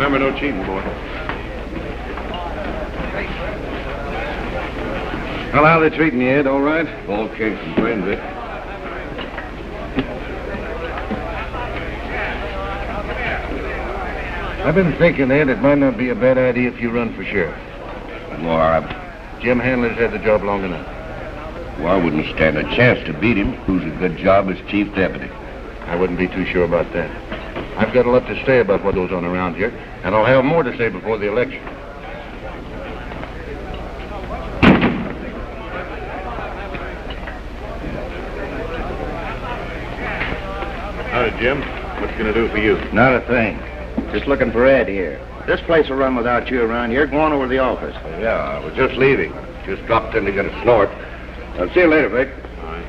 Remember, no cheating, boy. Well, how are they treating you, Ed? All right? All can't complain, Vic. I've been thinking, Ed, it might not be a bad idea if you run for sheriff. Well, Jim Hanley's had the job long enough. I wouldn't stand a chance to beat him. Who's a good job as chief deputy? I wouldn't be too sure about that. I've got a lot to say about what goes on around here, and I'll have more to say before the election. Howdy, Jim. What's going to do for you? Not a thing. Just looking for Ed here. This place will run without you around here. Go on over to the office. Yeah, I was just leaving. Just dropped in to get a snort. I'll see you later, Vic. All right.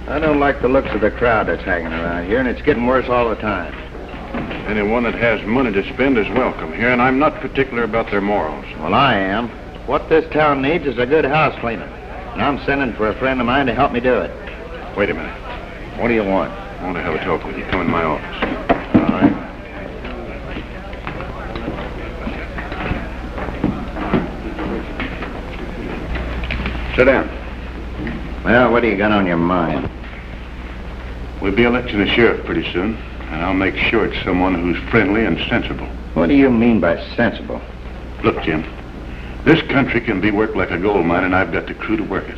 I don't like the looks of the crowd that's hanging around here, and it's getting worse all the time. Anyone that has money to spend is welcome here, and I'm not particular about their morals. Well, I am. What this town needs is a good house cleaner, and I'm sending for a friend of mine to help me do it. Wait a minute. What do you want? I want to have a talk with you. Come in my office. All right. Sit down. Well, what do you got on your mind? We'll be electing a sheriff pretty soon, and I'll make sure it's someone who's friendly and sensible. What do you mean by sensible? Look, Jim, this country can be worked like a gold mine, and I've got the crew to work it.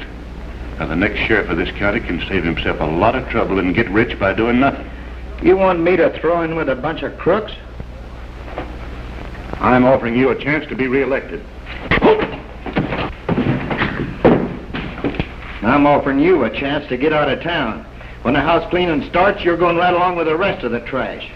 Now, the next sheriff of this county can save himself a lot of trouble and get rich by doing nothing. You want me to throw in with a bunch of crooks? I'm offering you a chance to be reelected. I'm offering you a chance to get out of town. When the house cleaning starts, you're going right along with the rest of the trash.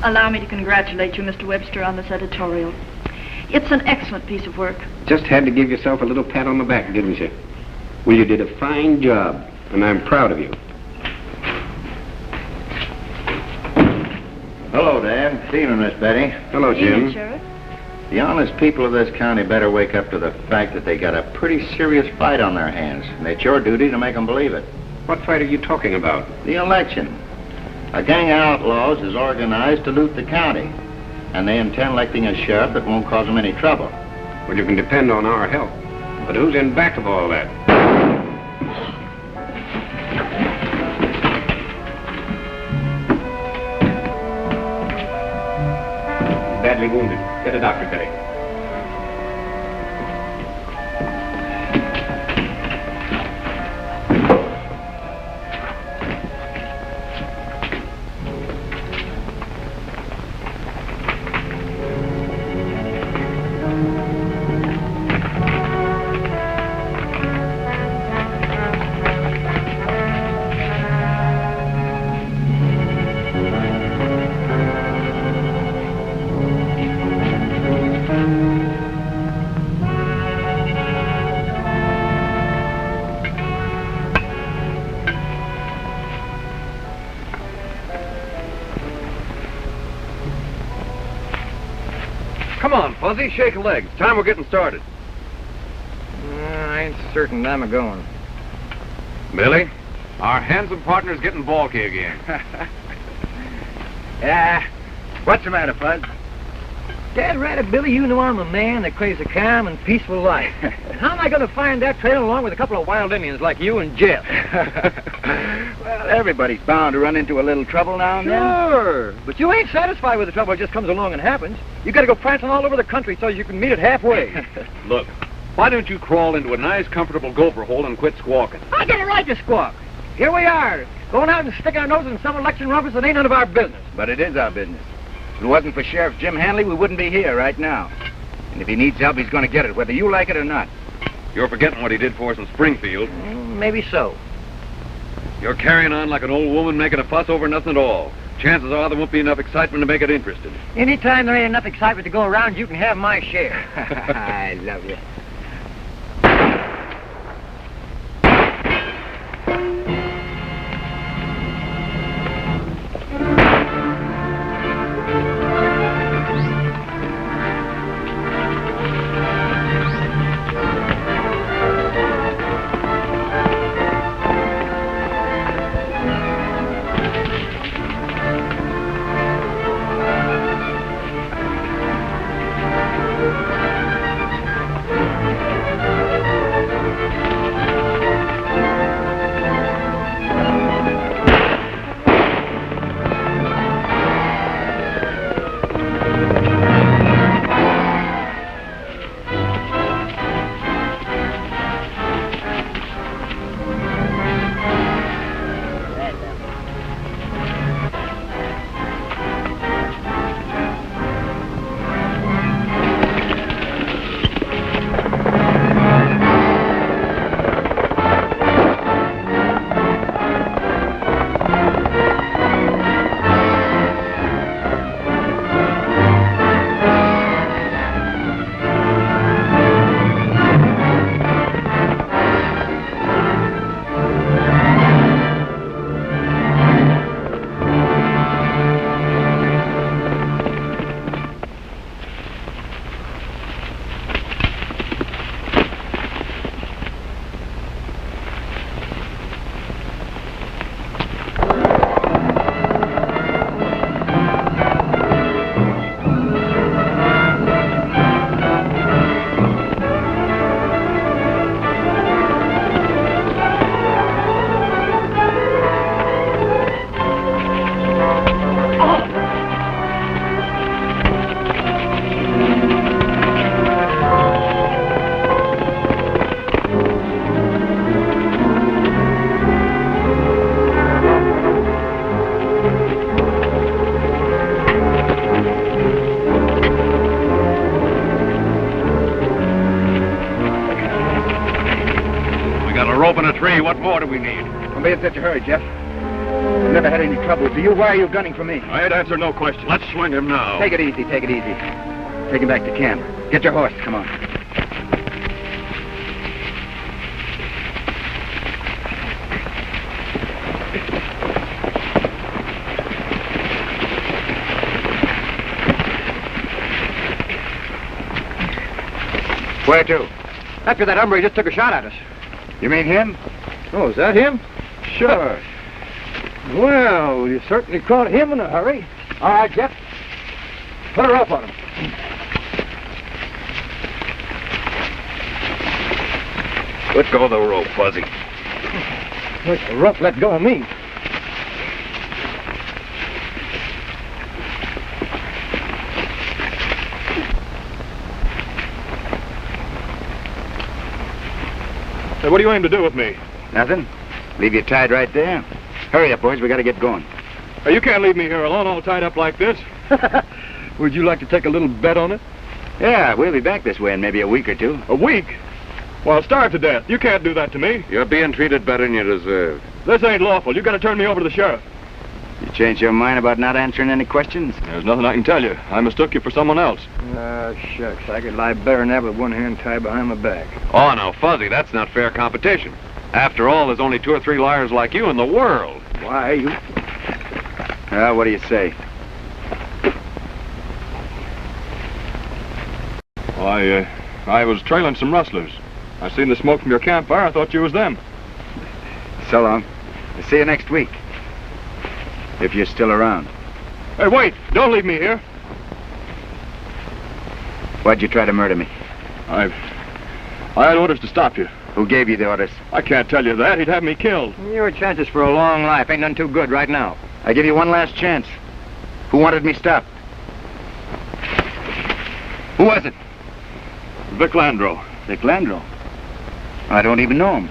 Allow me to congratulate you, Mr. Webster, on this editorial. It's an excellent piece of work. Just had to give yourself a little pat on the back, didn't you? Well, you did a fine job, and I'm proud of you. Hello, Dan. See you, Miss Betty. Hello, Jim. Sheriff. The honest people of this county better wake up to the fact that they got a pretty serious fight on their hands, and it's your duty to make them believe it. What fight are you talking about? The election. A gang of outlaws is organized to loot the county, and they intend electing a sheriff that won't cause them any trouble. Well, you can depend on our help. But who's in back of all that? Badly wounded. Get a doctor, Betty. Come on, Fuzzy, shake a leg. It's time we're getting started. I ain't certain I'm a-going. Billy, our handsome partner's getting balky again. Yeah. What's the matter, Fuzz? Dad ratted Billy, you know I'm a man that craves a calm and peaceful life. How am I going to find that trail along with a couple of wild Indians like you and Jeff? Well, everybody's bound to run into a little trouble now and then. Sure, but you ain't satisfied with the trouble that just comes along and happens. You got to go prancing all over the country so you can meet it halfway. Look, why don't you crawl into a nice, comfortable gopher hole and quit squawking? I got a right to squawk. Here we are, going out and sticking our noses in some election rumpus that ain't none of our business. But it is our business. If it wasn't for Sheriff Jim Hanley, we wouldn't be here right now. And if he needs help, he's going to get it, whether you like it or not. You're forgetting what he did for us in Springfield. Maybe so. You're carrying on like an old woman making a fuss over nothing at all. Chances are there won't be enough excitement to make it interesting. Anytime there ain't enough excitement to go around, you can have my share. I love you. What more do we need? Don't be in such a hurry, Jeff. Never had any trouble. Do you? Why are you gunning for me? I'd answer no question. Let's swing him now. Take it easy, take it easy. Take him back to camp. Get your horse, come on. Where to? After that hombre just took a shot at us. You mean him? Oh, is that him? Sure. Well, you certainly caught him in a hurry. All right, Jeff. Put her up on him. Let go of the rope, Fuzzy. Let the rope let go of me. Hey, what do you aim to do with me? Nothing. Leave you tied right there. Hurry up, boys. We got to get going. Hey, you can't leave me here alone, all tied up like this. Would you like to take a little bet on it? Yeah, we'll be back this way in maybe a week or two. A week? Well, I'll starve to death. You can't do that to me. You're being treated better than you deserve. This ain't lawful. You got to turn me over to the sheriff. You changed your mind about not answering any questions? There's nothing I can tell you. I mistook you for someone else. Shucks. I could lie better than that with one hand tied behind my back. Oh, now, Fuzzy, that's not fair competition. After all, there's only 2 or 3 liars like you in the world. Why, you... Well, what do you say? Well, I was trailing some rustlers. I seen the smoke from your campfire. I thought you was them. So long. I'll see you next week. If you're still around. Hey, wait! Don't leave me here. Why'd you try to murder me? I had orders to stop you. Who gave you the orders? I can't tell you that. He'd have me killed. Your chances for a long life ain't none too good right now. I give you one last chance. Who wanted me stopped? Who was it? Vic Landro. Vic Landro? I don't even know him.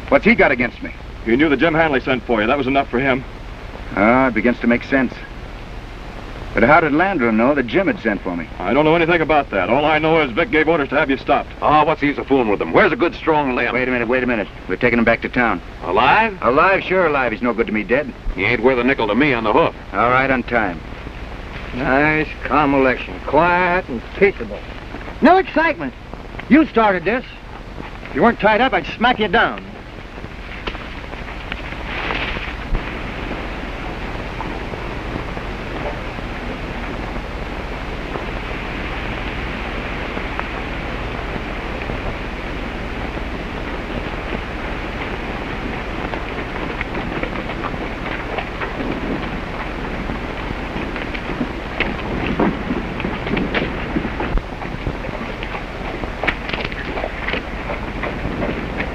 What's he got against me? You knew that Jim Hanley sent for you. That was enough for him. Ah, it begins to make sense. But how did Landrum know that Jim had sent for me? I don't know anything about that. All I know is Vic gave orders to have you stopped. Oh, what's the use of fooling with him? Where's a good, strong limb? Wait a minute. We're taking him back to town. Alive? Alive? Sure alive. He's no good to me dead. He ain't worth a nickel to me on the hoof. All right, on time. Nice, calm election. Quiet and peaceable. No excitement. You started this. If you weren't tied up, I'd smack you down.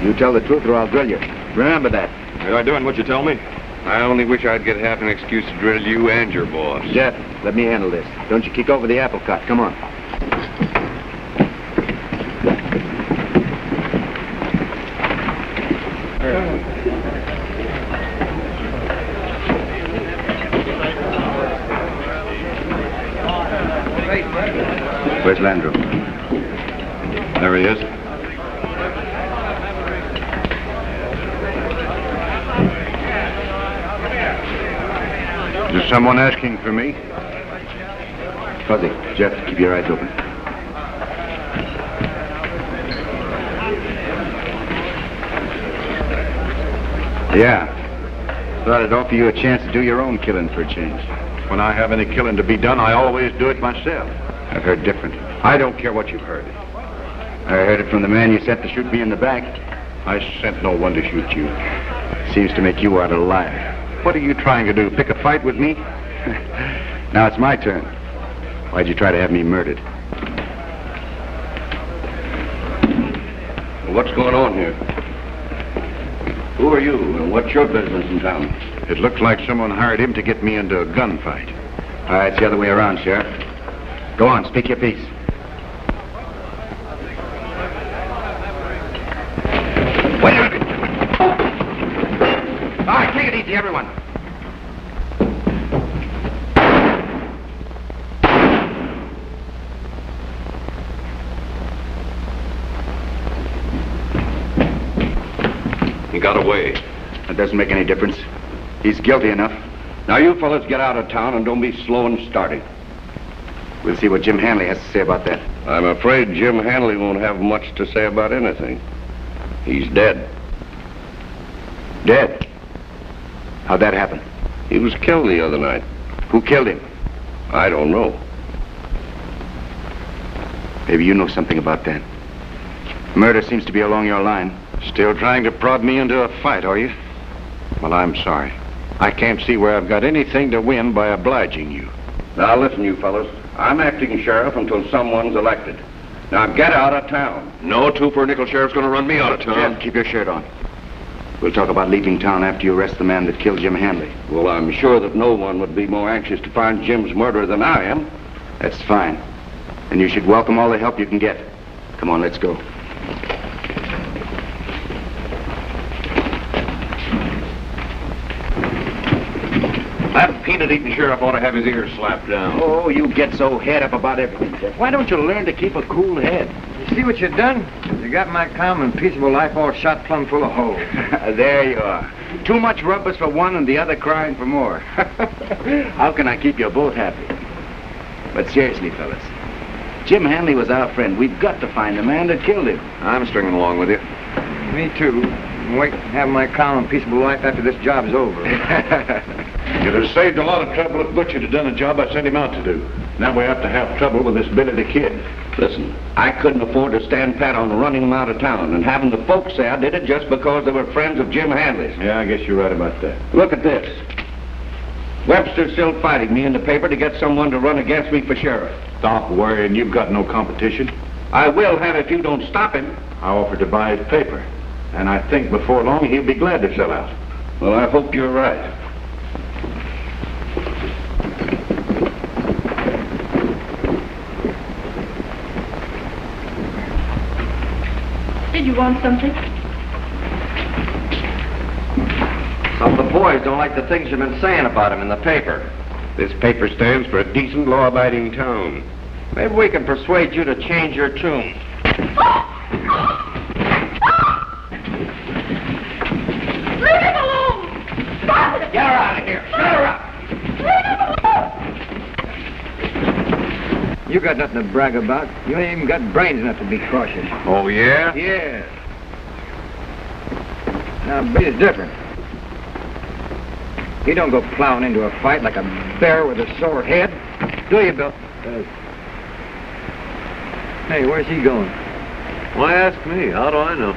You tell the truth or I'll drill you. Remember that. Are I doing what you tell me? I only wish I'd get half an excuse to drill you and your boss. Jeff, let me handle this. Don't you kick over the apple cart. Come on. Where's Landrum? There he is. Is someone asking for me? Fuzzy, Jeff, keep your eyes open. Yeah. Thought I'd offer you a chance to do your own killing for a change. When I have any killing to be done, I always do it myself. I've heard different. I don't care what you've heard. I heard it from the man you sent to shoot me in the back. I sent no one to shoot you. Seems to make you out a liar. What are you trying to do? Pick a fight with me? Now it's my turn. Why'd you try to have me murdered? What's going on here? Who are you, and what's your business in town? It looks like someone hired him to get me into a gunfight. All right, it's the other way around, Sheriff. Go on, speak your piece. Wait a minute. All right, take it easy, everyone. He got away. That doesn't make any difference. He's guilty enough. Now, you fellas get out of town and don't be slow in starting. We'll see what Jim Hanley has to say about that. I'm afraid Jim Hanley won't have much to say about anything. He's dead. Dead? How'd that happen? He was killed the other night. Who killed him? I don't know. Maybe you know something about that. Murder seems to be along your line. Still trying to prod me into a fight, are you? Well, I'm sorry. I can't see where I've got anything to win by obliging you. Now, listen, you fellas. I'm acting sheriff until someone's elected. Now, get out of town. No two-for-a-nickel sheriff's going to run me out of town. Jeff, keep your shirt on. We'll talk about leaving town after you arrest the man that killed Jim Hanley. Well, I'm sure that no one would be more anxious to find Jim's murderer than I am. That's fine. And you should welcome all the help you can get. Come on, let's go. That peanut-eating sheriff ought to have his ears slapped down. Oh, you get so head up about everything, Jeff. Why don't you learn to keep a cool head? You see what you've done? You got my calm and peaceable life all shot plumb full of holes. There you are. Too much rumpus for one and the other crying for more. How can I keep you both happy? But seriously, fellas, Jim Hanley was our friend. We've got to find the man that killed him. I'm stringing along with you. Me too. I'm waiting to have my calm and peaceable life after this job's over. You'd have saved a lot of trouble if Butch had done the job I sent him out to do. Now we have to have trouble with this Billy the Kid. Listen, I couldn't afford to stand pat on running him out of town and having the folks say I did it just because they were friends of Jim Hanley's. Yeah, I guess you're right about that. Look at this. Webster's still fighting me in the paper to get someone to run against me for sheriff. Stop worrying. You've got no competition. I will have if you don't stop him. I offered to buy his paper, and I think before long he'll be glad to sell out. Well, I hope you're right. Did you want something? Some of the boys don't like the things you've been saying about him in the paper. This paper stands for a decent, law-abiding town. Maybe we can persuade you to change your tune. Leave him alone! Stop it! Get her out of here. Shut her up. Leave him alone! You got nothing to brag about. You ain't even got brains enough to be cautious. Oh, yeah? Yeah. Now, Billy's different. He don't go plowing into a fight like a bear with a sore head. Do you, Bill? Hey, where's he going? Why ask me? How do I know?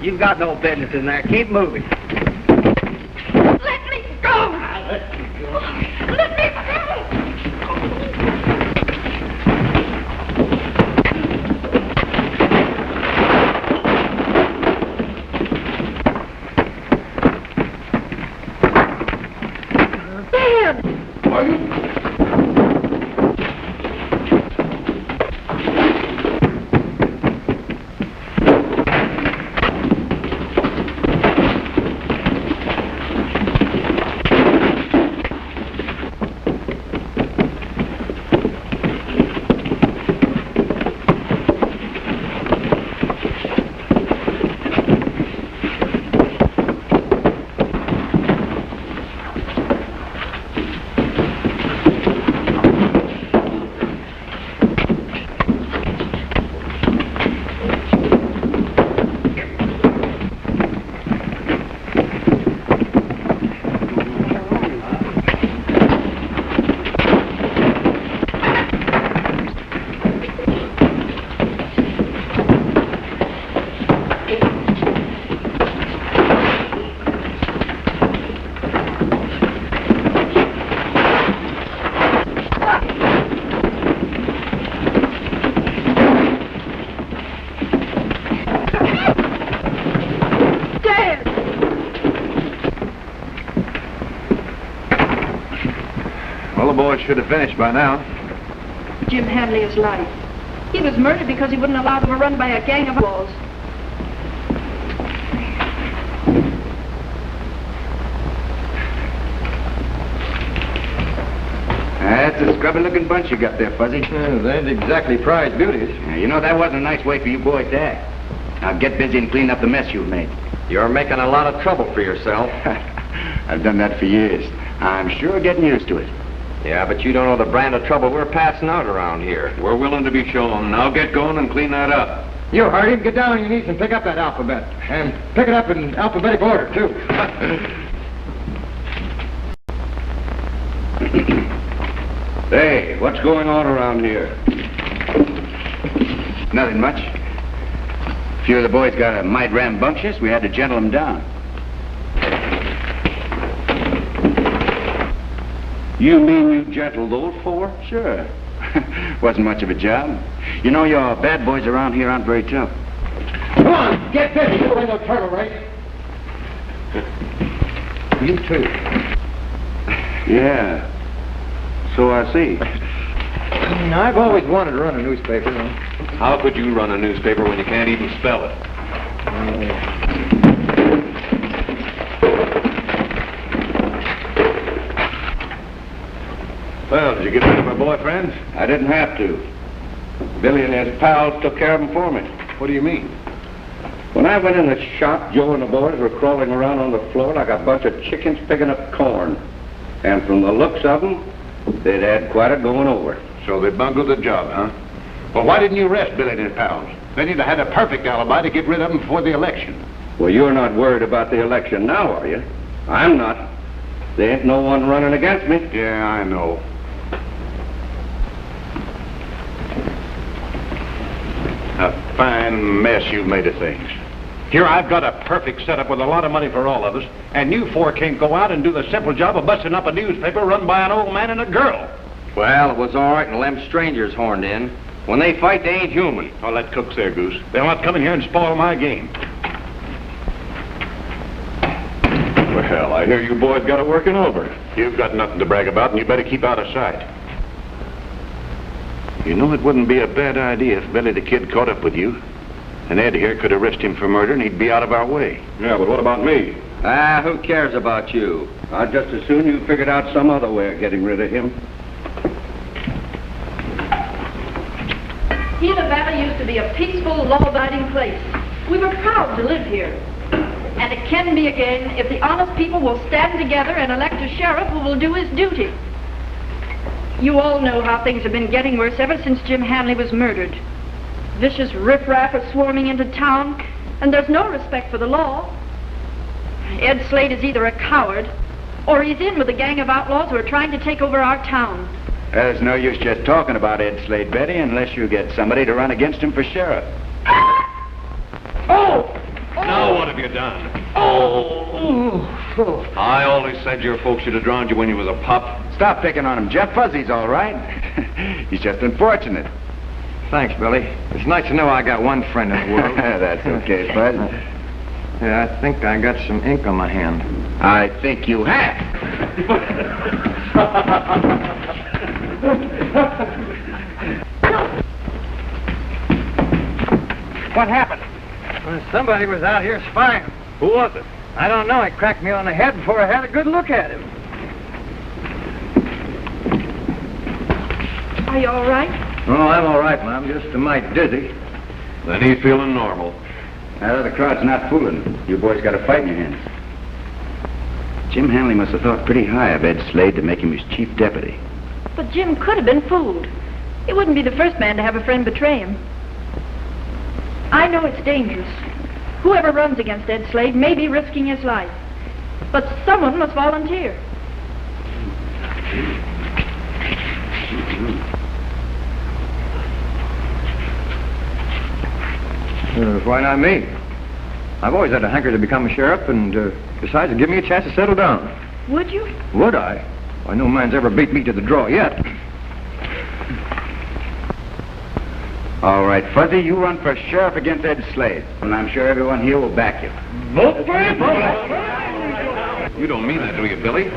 You've got no business in there. Keep moving. Let me go! Let me go! Boys should have finished by now. Jim Hanley is life. He was murdered because he wouldn't allow them to run by a gang of outlaws. That's a scrubby-looking bunch you got there, Fuzzy. They ain't exactly prize beauties. You know, that wasn't a nice way for you boys to act. Now get busy and clean up the mess you've made. You're making a lot of trouble for yourself. I've done that for years. I'm sure getting used to it. Yeah, but you don't know the brand of trouble we're passing out around here. We're willing to be shown. Now get going and clean that up. You, Hardy, get down on your knees and pick up that alphabet. And pick it up in alphabetical order, too. Hey, what's going on around here? Nothing much. A few of the boys got a mite rambunctious. We had to gentle them down. You mean you gentled those four? Sure. Wasn't much of a job. You know, your bad boys around here aren't very tough. Come on, get busy. You ain't no turtle, right? You too. Yeah. So I see. I've always wanted to run a newspaper. How could you run a newspaper when you can't even spell it? Well, did you get rid of my boyfriend? I didn't have to. Billy and his pals took care of them for me. What do you mean? When I went in the shop, Joe and the boys were crawling around on the floor like a bunch of chickens picking up corn. And from the looks of them, they'd had quite a going over. So they bungled the job, huh? Well, why didn't you arrest Billy and his pals? Then you'd have had a perfect alibi to get rid of them before the election. Well, you're not worried about the election now, are you? I'm not. There ain't no one running against me. Yeah, I know. A fine mess you've made of things. Here I've got a perfect setup with a lot of money for all of us, and you four can't go out and do the simple job of busting up a newspaper run by an old man and a girl. Well, it was all right until them strangers horned in. When they fight, they ain't human. Oh, that cook's there, Goose. They'll not come in here and spoil my game. Well, I hear you boys got it working over. You've got nothing to brag about, and you better keep out of sight. You know, it wouldn't be a bad idea if Billy the Kid caught up with you. And Ed here could arrest him for murder, and he'd be out of our way. Yeah, but what about me? Ah, who cares about you? I'd just as soon you figured out some other way of getting rid of him. Gila Valley used to be a peaceful, law-abiding place. We were proud to live here. And it can be again if the honest people will stand together and elect a sheriff who will do his duty. You all know how things have been getting worse ever since Jim Hanley was murdered. Vicious riffraff are swarming into town, and there's no respect for the law. Ed Slade is either a coward, or he's in with a gang of outlaws who are trying to take over our town. There's no use just talking about Ed Slade, Betty, unless you get somebody to run against him for sheriff. Oh! Now what have you done? I always said your folks should have drowned you when you was a pup. Stop picking on him, Jeff. Fuzzy's all right. He's just unfortunate. Thanks, Billy. It's nice to know I got one friend in the world. That's okay, Fuzz. Yeah, I think I got some ink on my hand. I think you have. What happened? Well, somebody was out here spying. Who was it? I don't know. He cracked me on the head before I had a good look at him. Are you all right? Oh, I'm all right, Mom. Just a mite dizzy. Then he's feeling normal. That other crowd's not fooling. You boys got a fight in your hands. Jim Hanley must have thought pretty high of Ed Slade to make him his chief deputy. But Jim could have been fooled. He wouldn't be the first man to have a friend betray him. I know it's dangerous. Whoever runs against Ed Slade may be risking his life. But someone must volunteer. Why not me? I've always had a hanker to become a sheriff, and besides, it'd give me a chance to settle down. Would you? Would I? Why, no man's ever beat me to the draw yet. All right, Fuzzy, you run for sheriff against Ed Slade, and I'm sure everyone here will back you. Vote for him! You don't mean that, do you, Billy?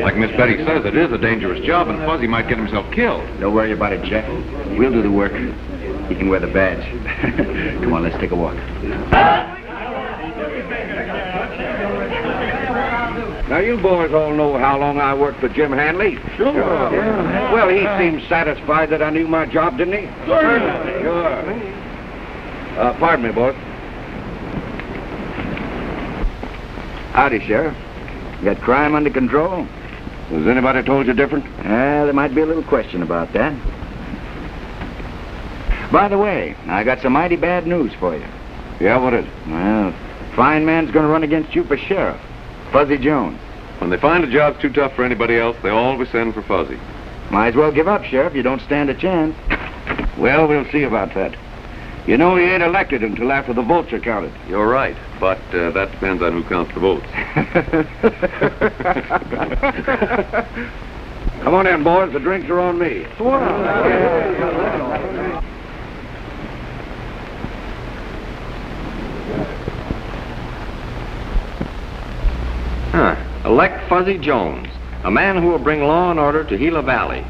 Like Miss Betty says, it is a dangerous job, and Fuzzy might get himself killed. Don't worry about it, Jeff. We'll do the work. He can wear the badge. Come on, let's take a walk. Now, you boys all know how long I worked for Jim Hanley. Sure. Yeah. Well, he seemed satisfied that I knew my job, didn't he? Sure. Pardon me, boys. Howdy, Sheriff. You got crime under control? Has anybody told you different? There might be a little question about that. By the way, I got some mighty bad news for you. Yeah, what is it? Well, fine man's going to run against you for sheriff. Fuzzy Jones. When they find a job's too tough for anybody else, they always send for Fuzzy. Might as well give up, Sheriff. You don't stand a chance. Well, we'll see about that. You know, he ain't elected until after the votes are counted. You're right, but that depends on who counts the votes. Come on in, boys. The drinks are on me. Elect Fuzzy Jones, a man who will bring law and order to Gila Valley.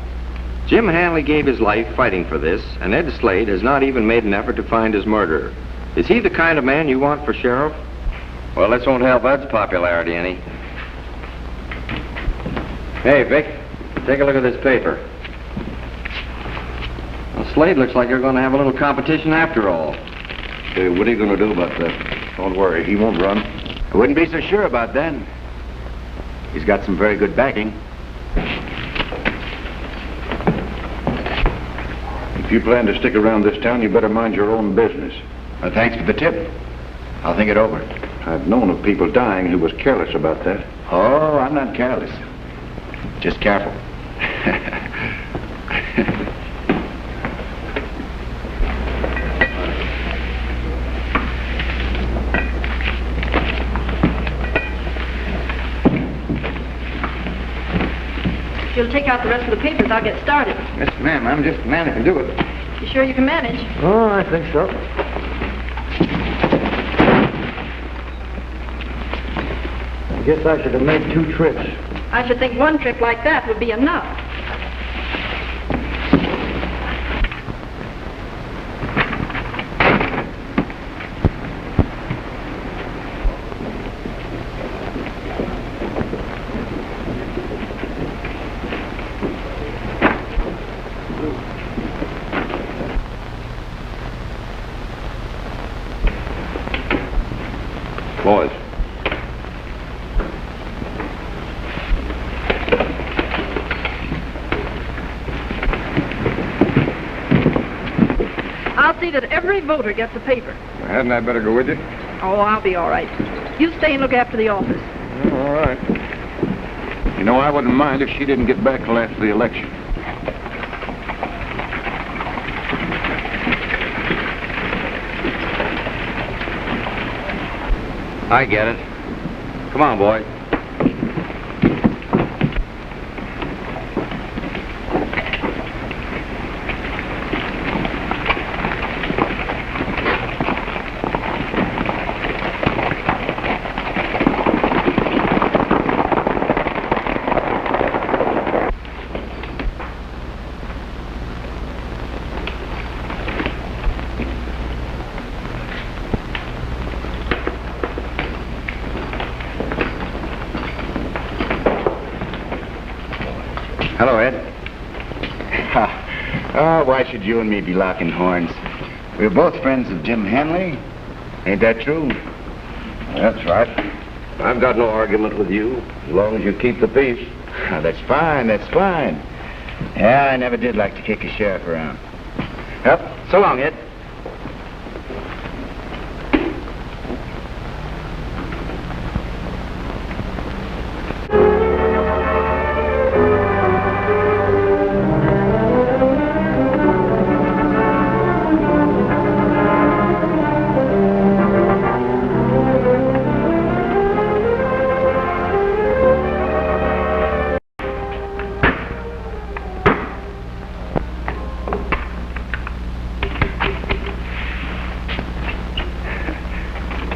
Jim Hanley gave his life fighting for this, and Ed Slade has not even made an effort to find his murderer. Is he the kind of man you want for sheriff? Well, this won't help Ed's popularity any. Hey, Vic, take a look at this paper. Well, Slade looks like you're going to have a little competition after all. Hey, what are you going to do about that? Don't worry, he won't run. I wouldn't be so sure about that. He's got some very good backing. If you plan to stick around this town, you better mind your own business. Well, thanks for the tip. I'll think it over. I've known of people dying who was careless about that. Oh, I'm not careless. Just careful. If you'll take out the rest of the papers, I'll get started. Yes, ma'am. I'm just the man who can do it. You sure you can manage? Oh, I think so. I guess I should have made 2 trips. I should think one trip like that would be enough. see that every voter gets a paper. Well, hadn't I better go with you? Oh, I'll be all right. You stay and look after the office. All right. You know, I wouldn't mind if she didn't get back till after the election. I get it. Come on, boy. Hello, Ed. Oh, why should you and me be locking horns? We're both friends of Jim Hanley. Ain't that true? That's right. I've got no argument with you, as long as you keep the peace. Oh, that's fine, that's fine. Yeah, I never did like to kick a sheriff around. Well, so long, Ed.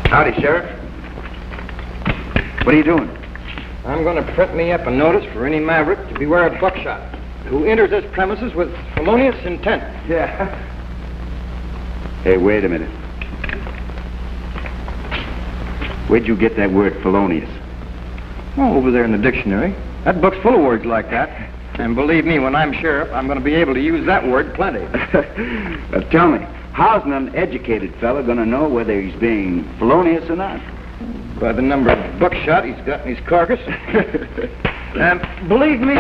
Howdy, Sheriff. What are you doing? I'm going to print me up a notice for any maverick to beware of Buckshot, who enters this premises with felonious intent. Yeah. Hey, wait a minute. Where'd you get that word felonious? Oh, over there in the dictionary. That book's full of words like that. And believe me, when I'm sheriff, I'm going to be able to use that word plenty. Tell me, how's an uneducated fella going to know whether he's being felonious or not? By the number of buckshot he's got in his carcass. Believe me,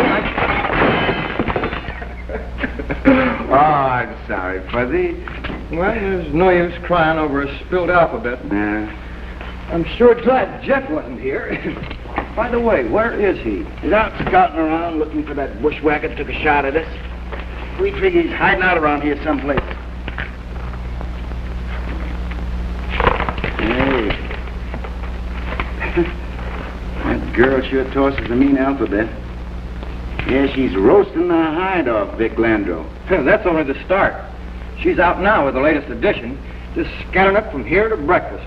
Oh, I'm sorry, Fuzzy. Well, there's no use crying over a spilled alphabet. I'm sure glad Jeff wasn't here. By the way, where is he? He's out scouting around looking for that bushwhacker that took a shot at us. We figure he's hiding out around here someplace. Hey. That girl sure tosses a mean alphabet. Yeah, she's roasting the hide off Vic Landro. That's only the start. She's out now with the latest edition, just scattering up from here to breakfast.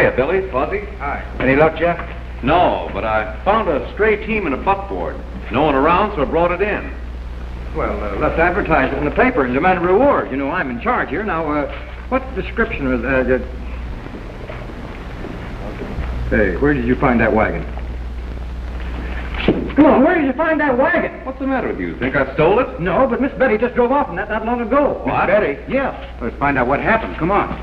Hiya, Billy. Fuzzy. Hi. Any luck, Jeff? No, but I found a stray team in a buckboard. No one around, so I brought it in. Well, let's advertise it in the paper and demand a reward. You know, I'm in charge here. Now, what description was Hey, where did you find that wagon? Come on, where did you find that wagon? What's the matter with you? Think I stole it? No, but Miss Betty just drove off in that not long ago. What? Miss Betty? Yeah. Let's find out what happened. Come on.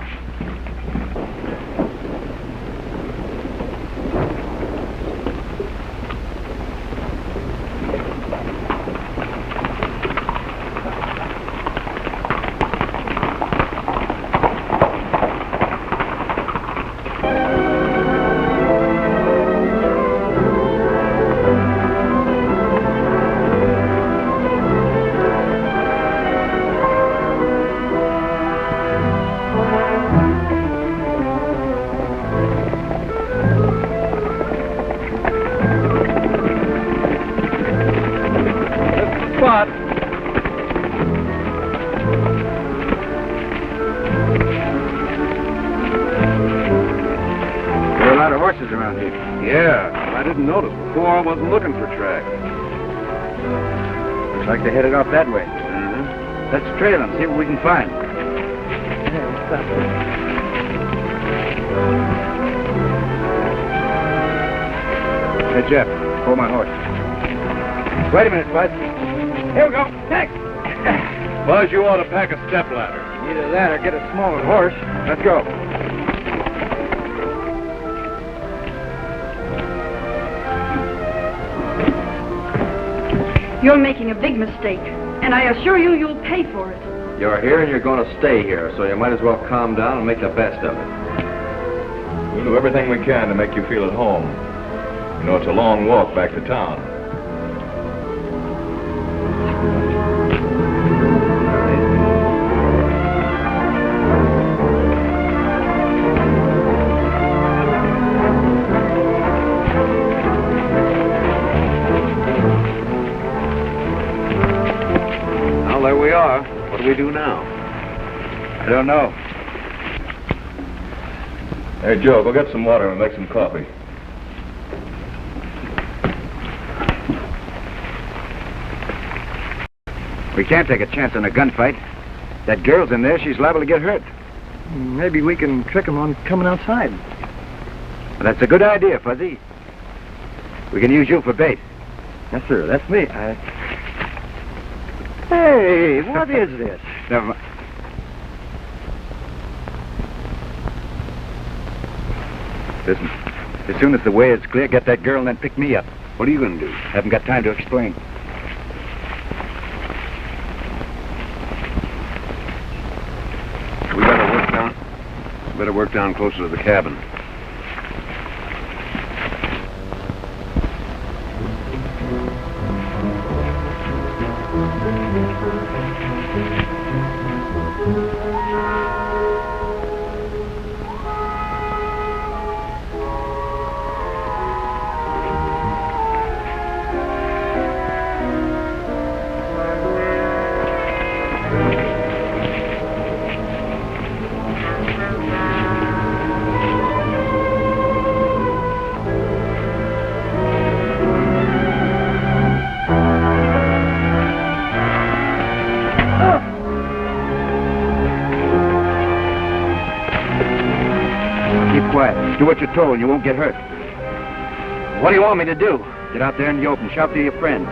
I wasn't looking for tracks. Looks like they headed off that way. Let's trail them, see what we can find. Hey, Jeff, pull my horse. Wait a minute, Bud. Here we go. Next. Buzz, you ought to pack a stepladder. Either that or get a smaller horse. Let's go. You're making a big mistake, and I assure you you'll pay for it. You're here and you're going to stay here, so you might as well calm down and make the best of it. We'll do everything we can to make you feel at home. You know, it's a long walk back to town. What do we do now? I don't know. Hey, Joe, go get some water and make some coffee. We can't take a chance on a gunfight. That girl's in there. She's liable to get hurt. Maybe we can trick them on coming outside. Well, that's a good idea, Fuzzy. We can use you for bait. Yes, sir. That's me. Hey, what is this? Never mind. Listen, as soon as the way is clear, get that girl and then pick me up. What are you going to do? Haven't got time to explain. We better work down closer to the cabin. Do what you're told and you won't get hurt. What do you want me to do? Get out there in the open. Shout to your friend.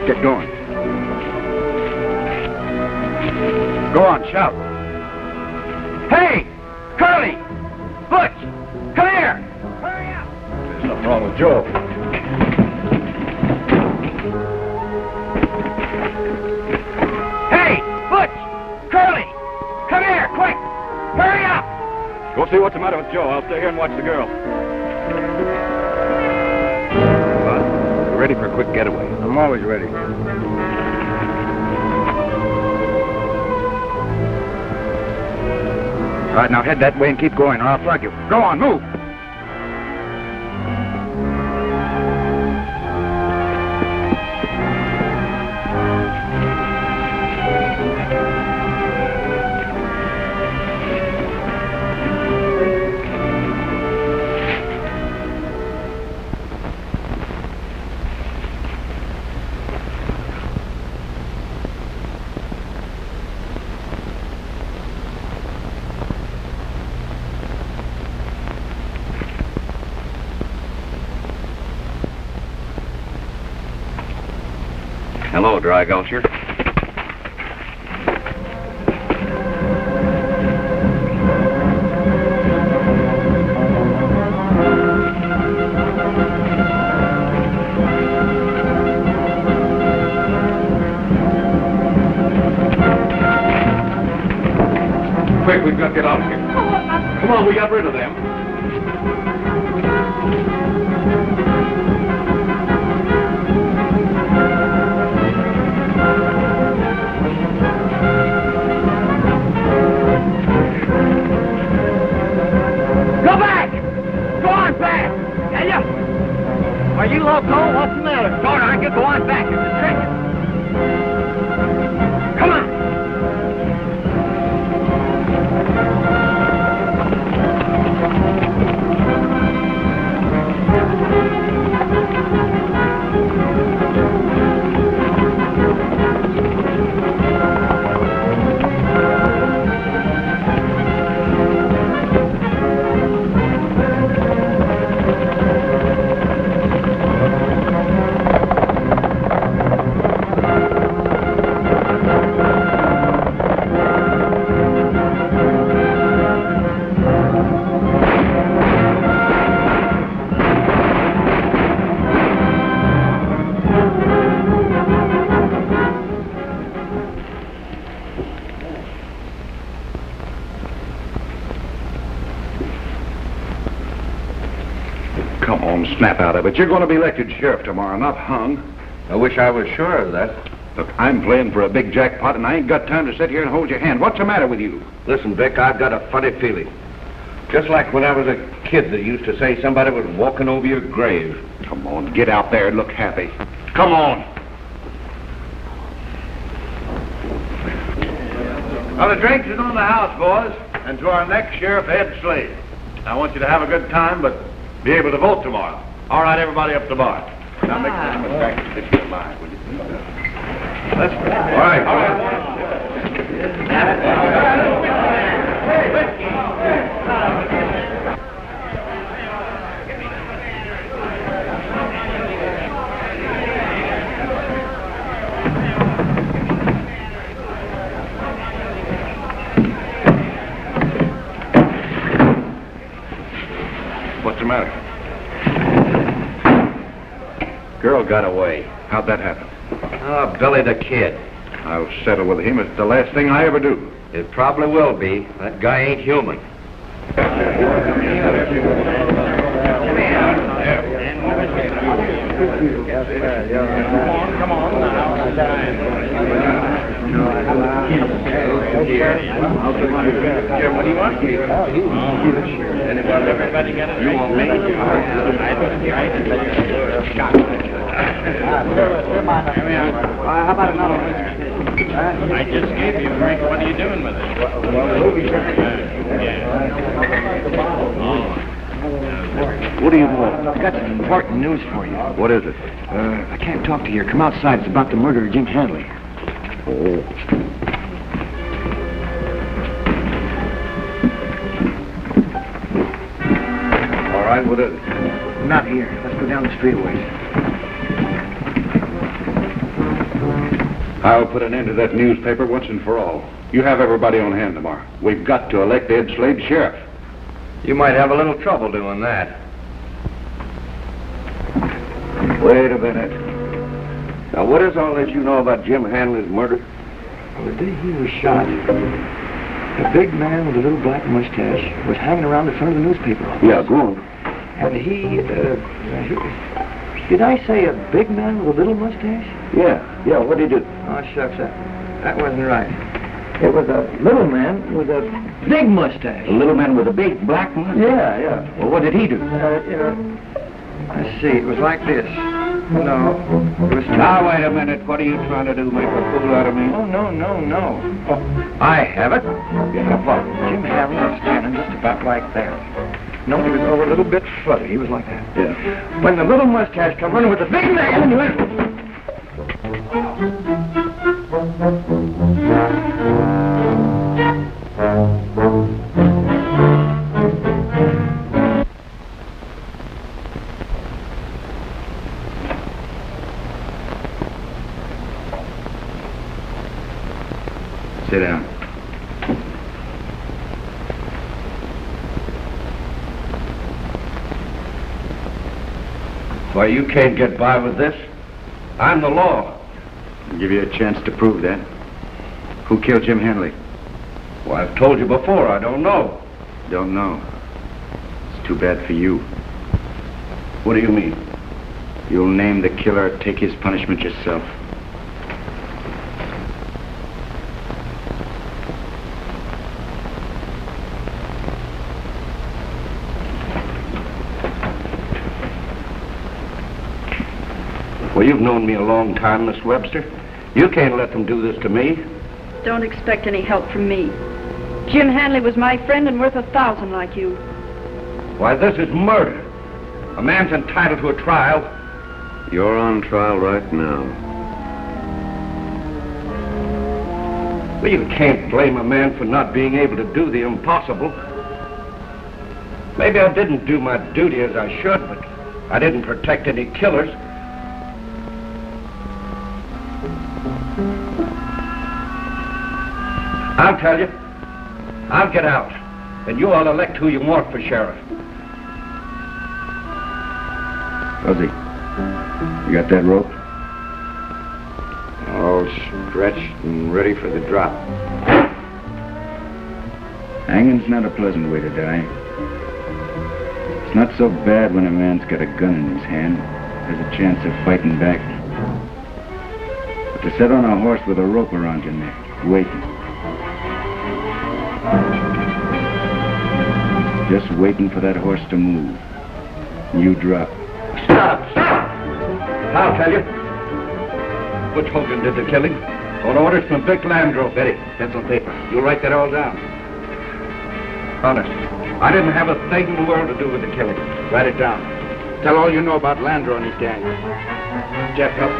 Get going. Go on, shout. Hey! Curly! Butch! Come here! Hurry up! There's something wrong with Joe. Hey! Butch! Curly! Come here, quick! Hurry up! Go see what's the matter with Joe. I'll stay here and watch the girl. Bud, we're ready for a quick getaway. I'm always ready. All right, now head that way and keep going, or I'll plug you. Go on, move! Hello, Dry Gulcher. Quick, we've got to get out of here. Come on, we got rid of them. Go back! Go on back! Tell ya! Are you loco? What's the matter? Don't argue. Go on back. It's a trick. Come on! Come on, snap out of it. You're going to be elected sheriff tomorrow, not hung. I wish I was sure of that. Look, I'm playing for a big jackpot, and I ain't got time to sit here and hold your hand. What's the matter with you? Listen, Vic, I've got a funny feeling. Just like when I was a kid that used to say somebody was walking over your grave. Come on, get out there and look happy. Come on. Well, the drinks is on the house, boys, and to our next sheriff, Ed Slade. I want you to have a good time, but be able to vote tomorrow. All right, everybody up to the bar. Now make this one back to your mind, will you? Let's go. All right. All What's the matter? Girl got away. How'd that happen? Oh, Billy the Kid. I'll settle with him. It's the last thing I ever do. It probably will be. That guy ain't human. Come on What do you want? Everybody got it. You want me? How about another one? I just gave you a drink. What are you doing with it? What do you want? I got some important news for you. What is it? I can't talk to you. Come outside. It's about the murder of Jim Hanley. All right, what is it? Not here. Let's go down the street a ways. I'll put an end to that newspaper once and for all. You have everybody on hand tomorrow. We've got to elect Ed Slade sheriff. You might have a little trouble doing that. Wait a minute. Now, what is all that you know about Jim Hanley's murder? The day he was shot, a big man with a little black mustache was hanging around the front of the newspaper office. Yeah, go on. And he did I say a big man with a little mustache? Yeah, what did he do? Oh, shucks, that wasn't right. It was a little man with a big mustache. A little man with a big black mustache? Yeah. Well, what did he do? Let's see, it was like this. No, it was... Now, wait a minute. What are you trying to do, make a fool out of me? Oh, no. I have it. Yeah, what? Jim Hanley was standing just about like that. No, he was over a little bit further. He was like that. Yeah. When the little mustache come running with the big man, he went... Sit down. Why, you can't get by with this. I'm the law. I'll give you a chance to prove that. Who killed Jim Hanley? Well, I've told you before, I don't know. Don't know. It's too bad for you. What do you mean? You'll name the killer, take his punishment yourself. Well, you've known me a long time, Miss Webster. You can't let them do this to me. Don't expect any help from me. Jim Hanley was my friend and worth 1,000 like you. Why, this is murder. A man's entitled to a trial. You're on trial right now. Well, you can't blame a man for not being able to do the impossible. Maybe I didn't do my duty as I should, but I didn't protect any killers. I'll tell you. I'll get out, and you all elect who you want for sheriff. Fuzzy, you got that rope? All stretched and ready for the drop. Hanging's not a pleasant way to die. It's not so bad when a man's got a gun in his hand. There's a chance of fighting back. But to sit on a horse with a rope around your neck, waiting. Just waiting for that horse to move. You drop. Stop! Stop! I'll tell you. Butch Hogan did the killing. On orders from Vic Landreau. Betty, pencil and paper. You'll write that all down. Honest. I didn't have a thing in the world to do with the killing. Write it down. Tell all you know about Landreau and his gang. Jeff, help.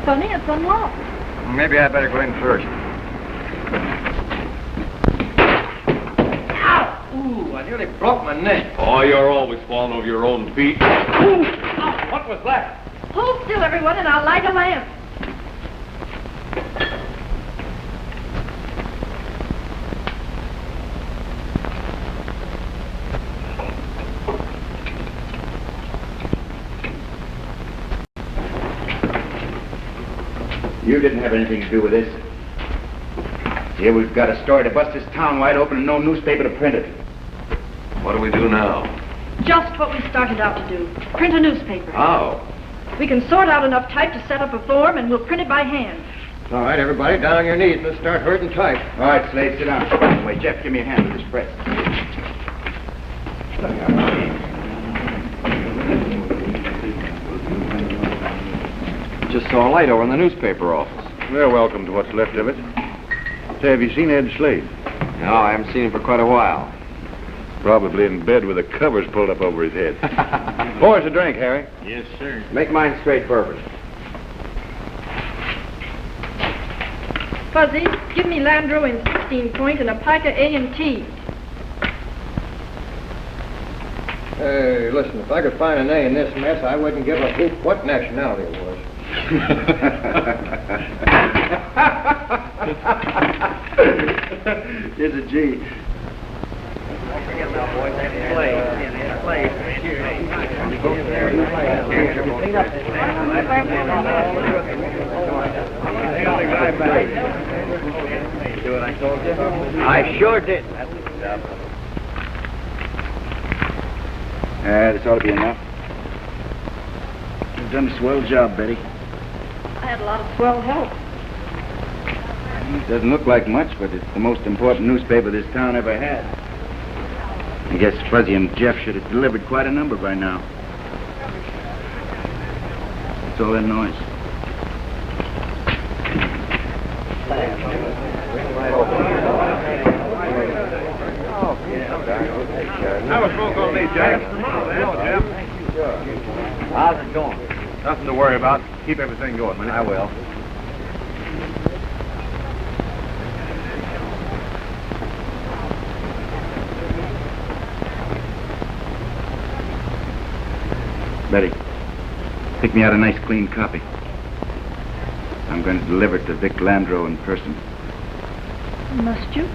Funny, it's unlocked. Maybe I better go in first. Ow! Ooh, I nearly broke my neck. Oh, you're always falling over your own feet. Ooh! Ow, what was that? Hold still, everyone, and I'll light a lamp. You didn't have anything to do with this. Here we've got a story to bust this town wide open and no newspaper to print it. What do we do now? Just what we started out to do. Print a newspaper. How? We can sort out enough type to set up a form, and we'll print it by hand. All right, everybody, down on your knees. Let's start herding type. All right, Slade, sit down. Wait, Jeff, give me a hand with this press. Just saw a light over in the newspaper office. They're welcome to what's left of it. Say, have you seen Ed Slade? No, I haven't seen him for quite a while. Probably in bed with the covers pulled up over his head. Pour us a drink, Harry. Yes, sir. Make mine straight bourbon. Fuzzy, give me Landreau in 16 point and a pike of A&T. Hey, listen, if I could find an A in this mess, I wouldn't give a hoot what nationality it was. Here's a G. Don't forget now, boys, that's Slade. See what I told you? I sure did. This ought to be enough. You've done a swell job, Betty. I had a lot of swell help. It doesn't look like much, but it's the most important newspaper this town ever had. I guess Fuzzy and Jeff should have delivered quite a number by now. What's all that noise? Jack. How's it going? Nothing to worry about. Keep everything going, will you? I will. Betty, pick me out a nice clean copy. I'm going to deliver it to Vic Landreau in person. Must you?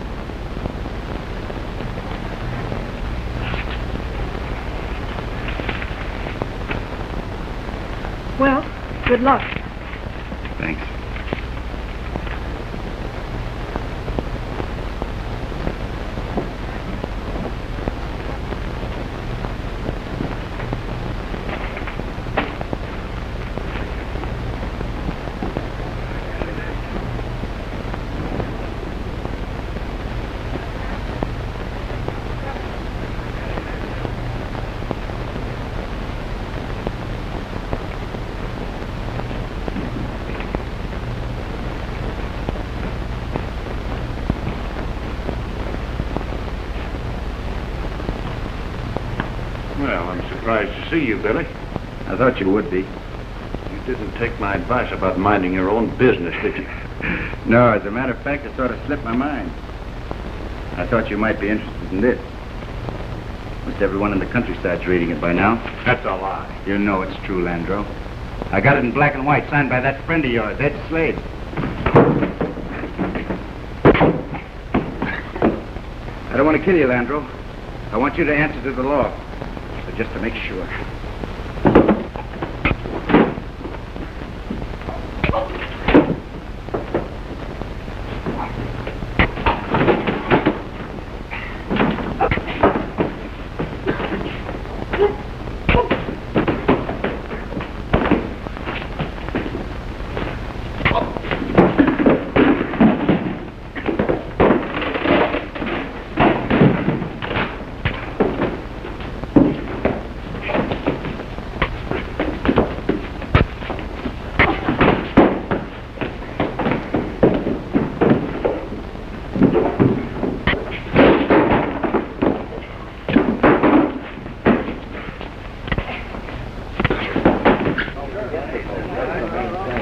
Well, good luck. Thanks. Well, I'm surprised to see you, Billy. I thought you would be. You didn't take my advice about minding your own business, did you? No, as a matter of fact, it sort of slipped my mind. I thought you might be interested in this. Most everyone in the countryside's reading it by now. That's a lie. You know it's true, Landreau. I got it in black and white, signed by that friend of yours, Ed Slade. I don't want to kill you, Landreau. I want you to answer to the law. But just to make sure.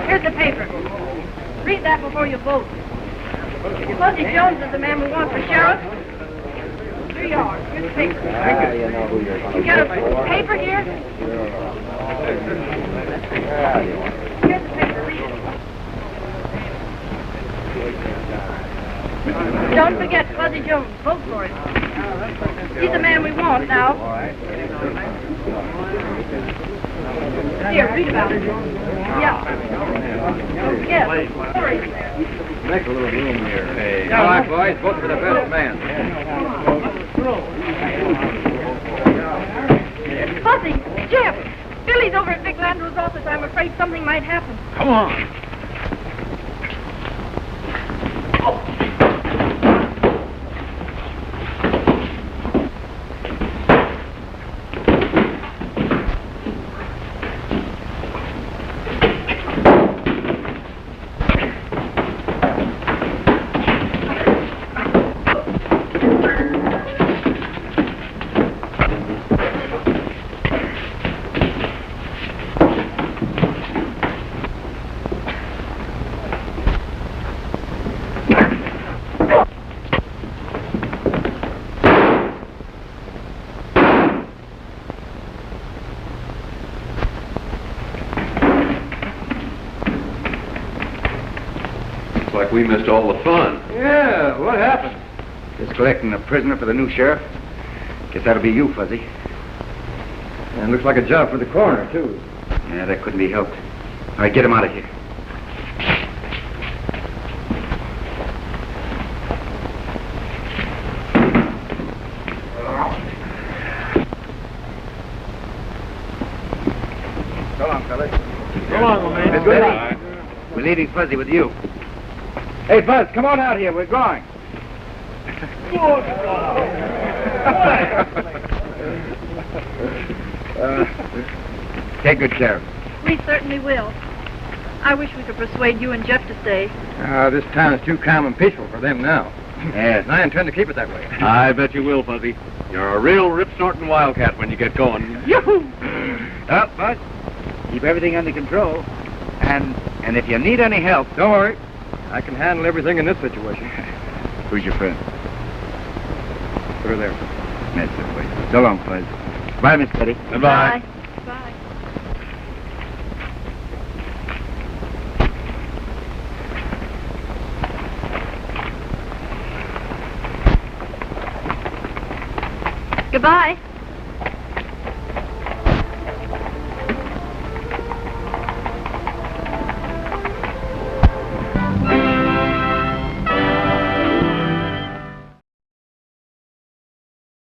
Here's the paper. Read that before you vote. Fuzzy Jones is the man we want for sheriff. Here you are. Here's the paper. You got a paper here? Here's the paper. Read it. Don't forget Fuzzy Jones. Vote for him. He's the man we want now. Here, read about it. Yeah. Yes. Hurry. Make a little room here. Hey. All right, boys. Vote for the best man. Fuzzy, Jeff, Billy's over at Vic Landrew's office. I'm afraid something might happen. Come on. Like we missed all the fun. Yeah, what happened? Just collecting a prisoner for the new sheriff. Guess that'll be you, Fuzzy. And looks like a job for the coroner, too. Yeah, that couldn't be helped. All right, get him out of here. So long, fellas. Come on, man. Miss Betty, we're leaving Fuzzy with you. Hey, Buzz, come on out here. We're going. Take good care of him. We certainly will. I wish we could persuade you and Jeff to stay. This town is too calm and peaceful for them now. Yes. And I intend to keep it that way. I bet you will, Fuzzy. You're a real rip-snorting wildcat when you get going. Yoo-hoo! Well, Bud, keep everything under control. And if you need any help... Don't worry. I can handle everything in this situation. Who's your friend? Put her there. That's it, boy. So long, Fuzz. Bye, Miss Betty. Goodbye. Bye. Goodbye.